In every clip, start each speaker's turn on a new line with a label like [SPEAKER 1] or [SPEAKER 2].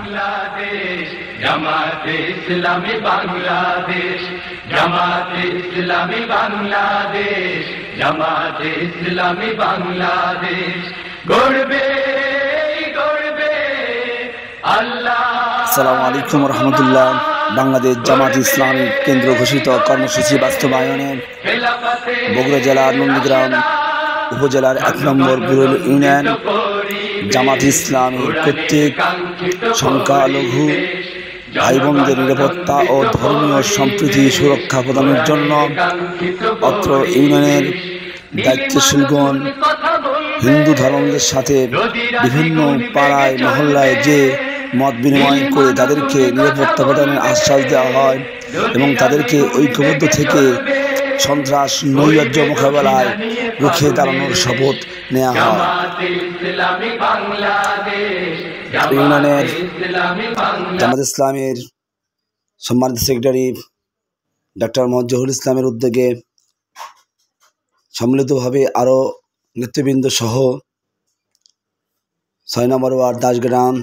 [SPEAKER 1] বাংলাদেশ, জামাতে ইসলামী বাংলাদেশ, জামাতে ইসলামী বাংলাদেশ, জামাতে ইসলামী বাংলাদেশ গড়বে গড়বে আল্লাহ।
[SPEAKER 2] আসসালামু আলাইকুম রহমতুল্লাহ। বাংলাদেশ জামাত ইসলামী কেন্দ্র ঘোষিত কর্মসূচি বাস্তবায়নে বগুড়া জেলার নন্দীগ্রাম উপজেলার 1 নম্বর বুরুল ইউনিয়ন জামাত ইসলামী কর্তৃক সংখ্যালঘু ভাই বোনদের নিরাপত্তা ও ধর্মীয় সম্প্রীতি সুরক্ষা প্রদানের জন্য অত্র ইউনিয়নের দায়িত্বশীলগণ হিন্দু ধর্মের সাথে বিভিন্ন পাড়ায় মহল্লায় যে মত বিনিময় করে তাদেরকে নিরাপত্তা প্রদানের আশ্বাস দেওয়া হয় এবং তাদেরকে ঐক্যবদ্ধ থেকে সন্ত্রাস নৈরাজ্য মোকাবেলায় রুখে দাঁড়ানোর শপথ নেওয়া হয়। ইউনিয়নের জামাত ইসলামের সম্মানিত সেক্রেটারি ডক্টর মোহাম্মদ জহুরুল ইসলামের উদ্যোগে সম্মিলিতভাবে আরও নেতৃবৃন্দ সহ 6 নম্বর ওয়ার্ড দাসগ্রাম,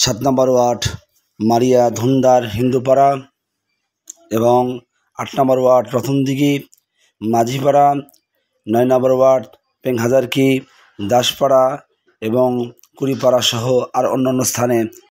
[SPEAKER 2] 7 নম্বর ওয়ার্ড মারিয়া ধুন্দার হিন্দুপাড়া এবং 8 নম্বর ওয়ার্ড প্রথমদিঘি মাঝিপাড়া, 9 নম্বর ওয়ার্ড পেংহাজারকি দাসপাড়া এবং কুড়িপাড়া সহ আর অন্যান্য স্থানে